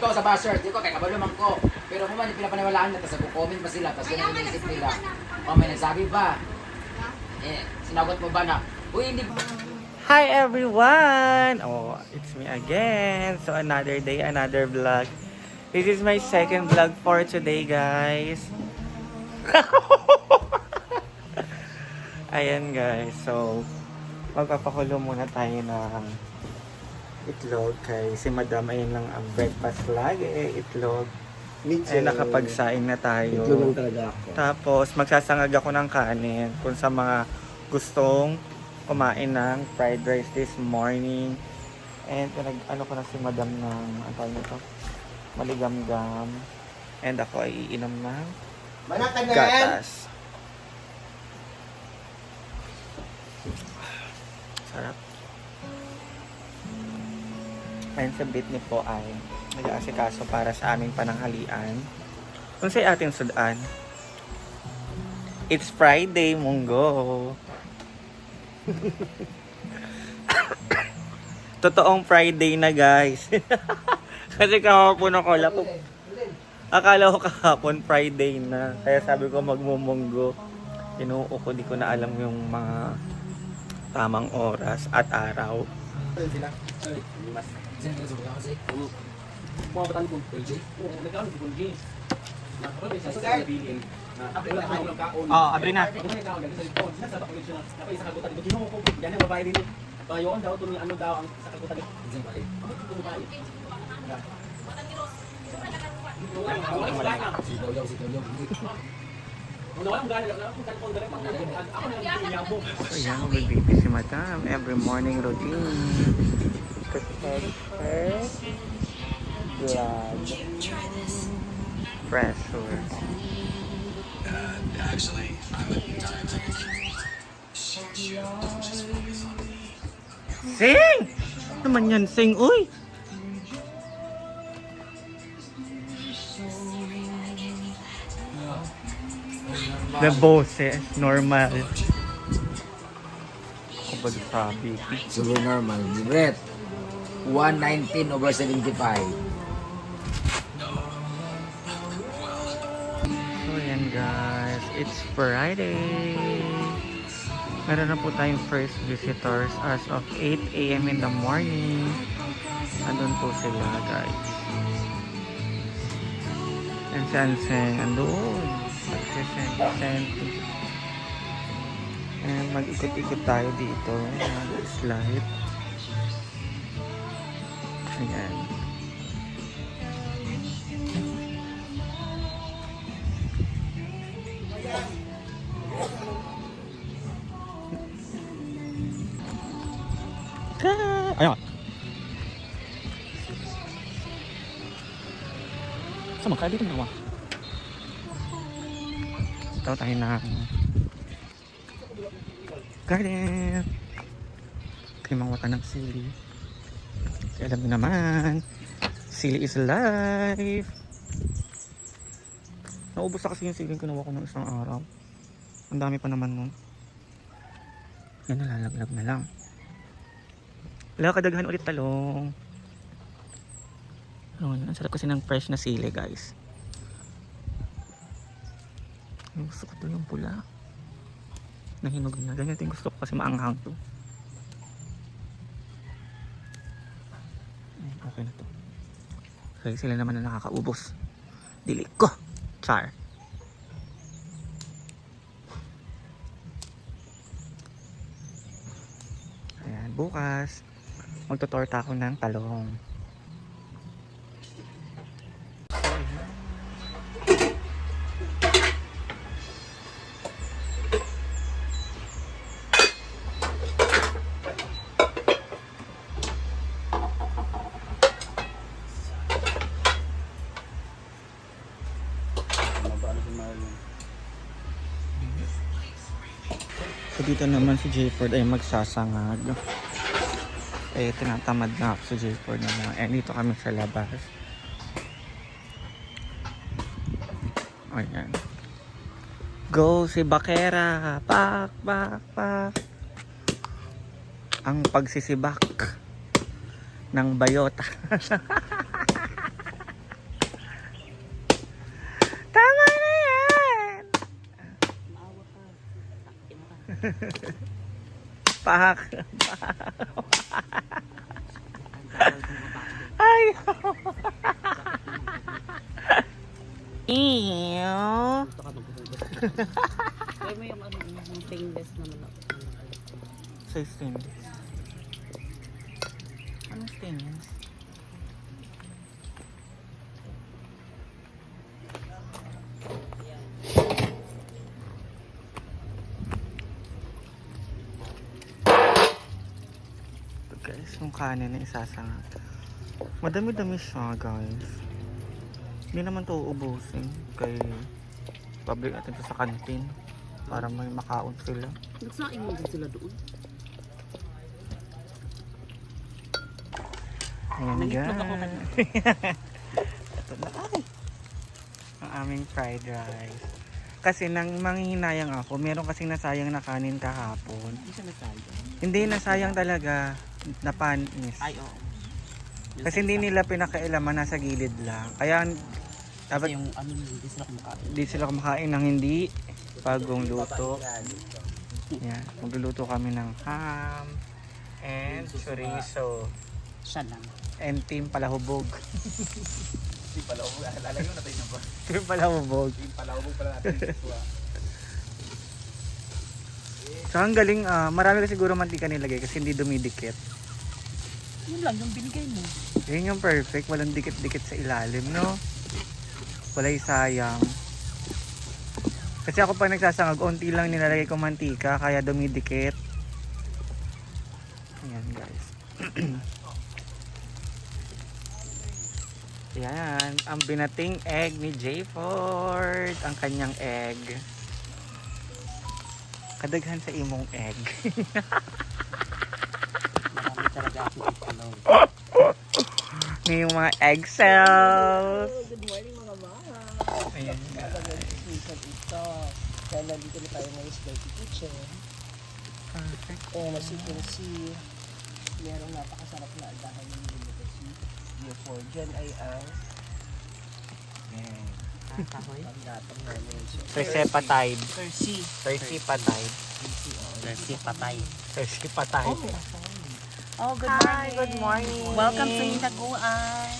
ko sa basher, di ko kay kabalo man ko. Pero kung man pinapaniwalaan na, tapos comment pa sila, tapos yun ang inisip nila. O may nagsabi ba? Sinagot mo ba na, uy hindi ba? Hi everyone! Oh, it's me again. So another day, another vlog. This is my second vlog for today, guys. Ayan guys, so magpapakulo muna tayo ng itlog kay si Madam. Ayun lang ang breakfast lagi, itlog. Ay nakapagsaing na tayo. Itlog lang talaga ako. Tapos magsasangag ako ng kanin kung sa mga gustong kumain ng fried rice this morning. And ano ko na si Madam ng maligamgam. And ako ay iinom ng gatas. Sarap. Ayun sa Britney po ay nag-aasikaso para sa aming pananghalian. Kung sa ating sudan, it's Friday, munggo. Totoong Friday na, guys. Kasi kahapon ako akala ko kahapon Friday na. Kaya sabi ko magmumunggo. Tinuo ko, di ko na alam yung mga tamang oras at araw. Abri na. Payon daw tuloy ano daw ang sa kagutan ni. Ayan, mag-baby si Madam. Every morning routine. To check her blood pressure. Actually, I'm a diabetic. Sing! Naman yan, sing, uy! The boses, normal. Kapag sabi. Super normal. Brett, 119/75. So yan guys, it's Friday. Meron na po tayong first visitors as of 8 AM in the morning. Andun po sila guys. And Sanseng, andun. And mag-ikot-ikot tayo dito. Mag-slide. Ayan. Ayan. Sama kaya dito naman. Ito tayo na garden. Kimang wata ng sili. Kaya alam niyo naman, sili is life. Naubos na kasi yung sili ko, nawa ko ng isang araw. Ang dami pa naman nun. Yan, nalalaglag na lang. Wala kadaghan ulit talong. Ang sarap kasi ng fresh na sili, guys. Gusto ko to yung pula. Nahinog na. Ganyan yung gusto ko kasi maanghang to. Okay na to. Kasi sila naman na nakakaubos. Dili ko. Char. Ayan, bukas magtutorta ako ng talong. So dito naman si Jayford ay magsasangag. Eh tinatamad na ako si Jayford naman. Eh dito kami sa labas. Ayan. Go si Bakera. Pak, pak, pak. Ang pagsisibak ng bayota. Pak. Ay. Ew. Kaya mo yung ano, yung painless naman ako. Sa stainless. Anong stainless? Guys, yung kanin na isasangat. Madami-dami siya, guys. Hindi naman to uubusin. Kay public natin to sa kantin. Para may makaon sila. Nagsaing mo din sila doon. Ayan, Nangitlog ako guys. Ito na. Ay! Ang aming fried rice. Kasi nang manghihinayang ako, meron kasing nasayang na kanin kahapon. Hindi siya nasayang. Hindi, nasayang talaga. Napanis. Ay, oo. Kasi hindi nila pinakailaman, nasa gilid lang. Kaya dapat Kasi yung ano, hindi sila kumakain. hindi sila kumakain ng hindi bagong luto. Yan, magluluto kami ng ham and chorizo Siya lang. and team palahubog. Hindi pala, lalayo natin yung ba? Team palahubog. Yung palahubog pala natin. Tsaka ang galing, marami kasi siguro mantika nilagay kasi hindi dumidikit. Yun lang yung binigay mo. Yun yung perfect, walang dikit-dikit sa ilalim, no? Walay sayang. Kasi ako pa nagsasangag, unti lang nilalagay ko mantika, kaya dumidikit. Ayan guys. Ayan, ang binating egg ni J. Ford. Ang kanyang egg. Kadaghan sa imong egg. Marami talaga akong itlog. May yung mga egg cells. Good morning mga mama. Ayan guys. Season ito. Kaya nandito na tayo ngayon sa Dirty Kitchen. Perfect. And as you can see, merong napakasarap na agahan ng niluluto si Ford. Diyan ay ang kahoy. Ang gatong namin. Perse patay. Percy. Perse patay. Percy patay. Perse patay. Oh, good Hi, good morning. Welcome sa Hinaguan.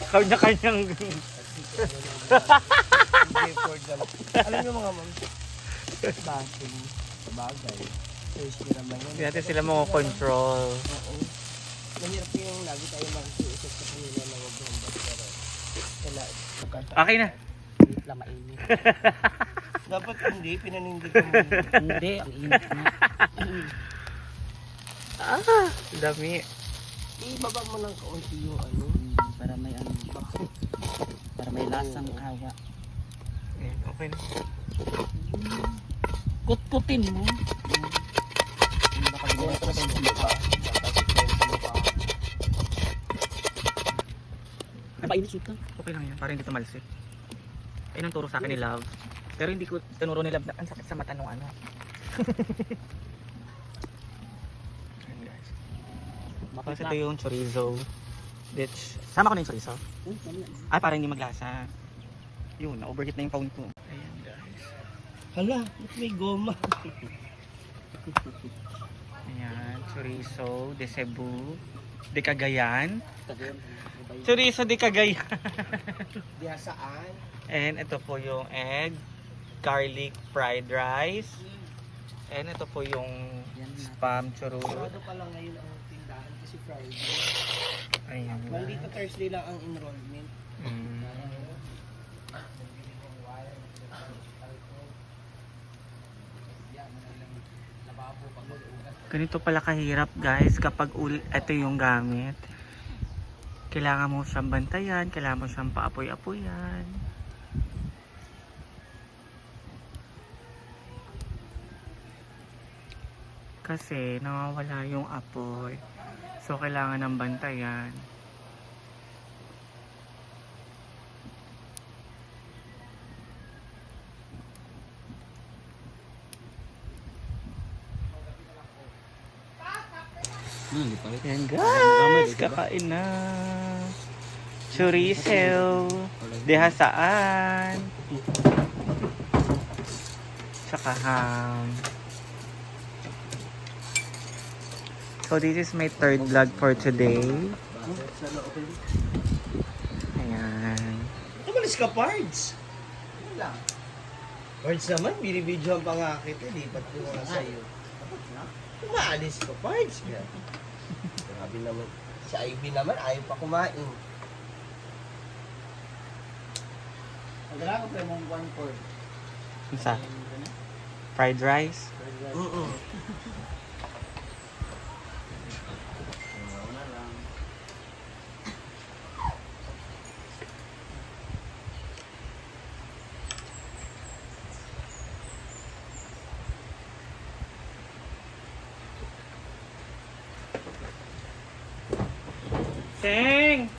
Kanya-kanyang Alam niyo mga ma'am, bashing sa bagay. Thursday naman yun. hindi natin sila control. Oo. Mahirap yung lagi tayo mag-iisip sa kanila na wag mong pero kailangan. Okay na. Wait lang, mainit. Dapat hindi, pinanindigan mo. Hindi, ang init na. Dami. Ibaba mo ng kaunti yung ano. Para may ano. Para may lasang hawa. Okay na. Kut-kutin mo. Baka bigyan na tayo sa mukha. Napainit shoot lang. Okay lang yan. Para hindi tumalsik. Ayun ang turo sa akin ni Love. Pero hindi ko tinuro ni Love na ang sakit sa mata nung ano. Ayan guys. Tapos ito yung chorizo. Bitch. Sama ko na yung chorizo. Ay, para hindi maglasa. Yun, na-overheat na yung phone ko. Ayan guys. Hala, may goma. Ayan, chorizo de Cebu, de Cagayan. Chorizo de Cagayan. Diya saan? And ito po yung egg, garlic fried rice. And ito po yung spam churro. Sarado pa lang ngayon ang tindahan kasi Friday. Ayan. Monday to Thursday lang ang enrollment. Mm. Ganito pala kahirap guys kapag ito yung gamit. Kailangan mo siyang bantayan, kailangan mo siyang paapoy-apoyan. Kasi nawawala yung apoy. So kailangan ng bantayan. Yan guys, kakain na. Chorizo. Dehasaan. Tsaka ham. So this is my third vlog for today. Ayan. Tumalis ka, Pards. Pards naman, binibidyohan pa nga kita. Lipat ko nga sa'yo. Tumaalis ka, Pards. Grabe naman. Si Ivy naman, ayaw pa kumain. Magdala ko pa yung one cord. Isa. Fried rice. Seng!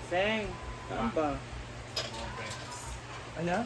Seng! Saan ba? Ano?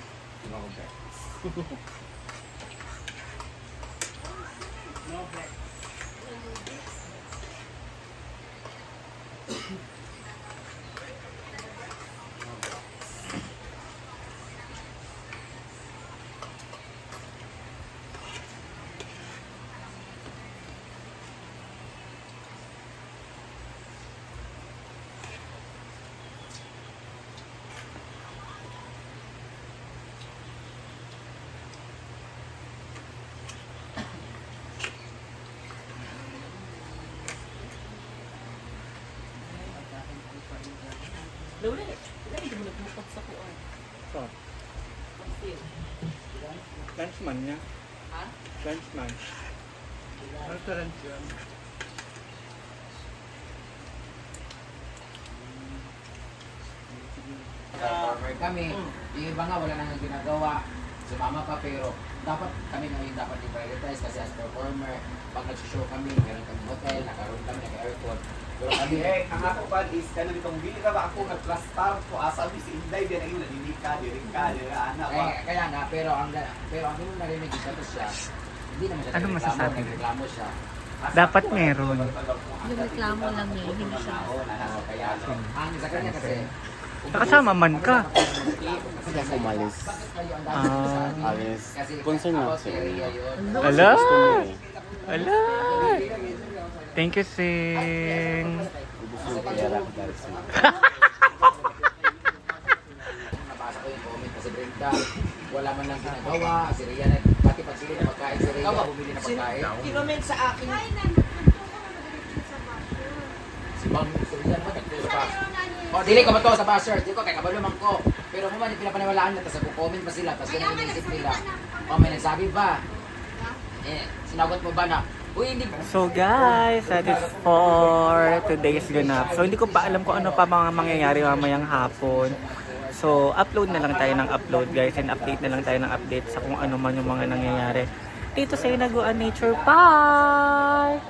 Lunchman niya. Ha? Lunchman. Restaurant yun. Performer kami. Yung iba nga wala nang ginagawa. Sumama pa pero dapat kami ngayon dapat i-prioritize kasi as performer, pag nag-show kami, meron kami hotel, nakaroon kami, naka-aircon. Pero kami, Ang ako pa is kanang itong bili ka ba ako nag-plastar ko asabi si Inday din ang nadinig ka, diring ka, anak ba. kaya nga, pero ang ganun narinig ko to siya, hindi naman siya Ano nagreklamo, masasabi? nagreklamo siya. Dapat meron. Yung reklamo lang niya, hindi siya. Kaya, ang sa kanya kasi, Nakasama man ka. Kasi ako umalis. Alis. Kasi concern na si Ria yun. Ala! Ala! Thank you, Sing. Nabasa ko yung comment kasi Brenda, wala man lang ginagawa. Si Ria, pati pag sila na pagkain, si Ria bumili na pagkain. Kinoment sa akin. Si Bang, si Ria naman nagtuloy sa bus. O, dili ko ba to sa bashers? Dili ko, kaya kabalo man ko. Pero kung man, pinapaniwalaan na, tapos nag-comment pa sila, tapos ganun yung isip nila. O, may nagsabi ba? Sinagot mo ba na, uy, hindi ba? So guys, that is for today's ganap. So hindi ko pa alam kung ano pa mga mangyayari mamayang hapon. So upload na lang tayo ng upload guys and update na lang tayo ng update sa kung ano man yung mga nangyayari dito sa Inaguan Nature Park.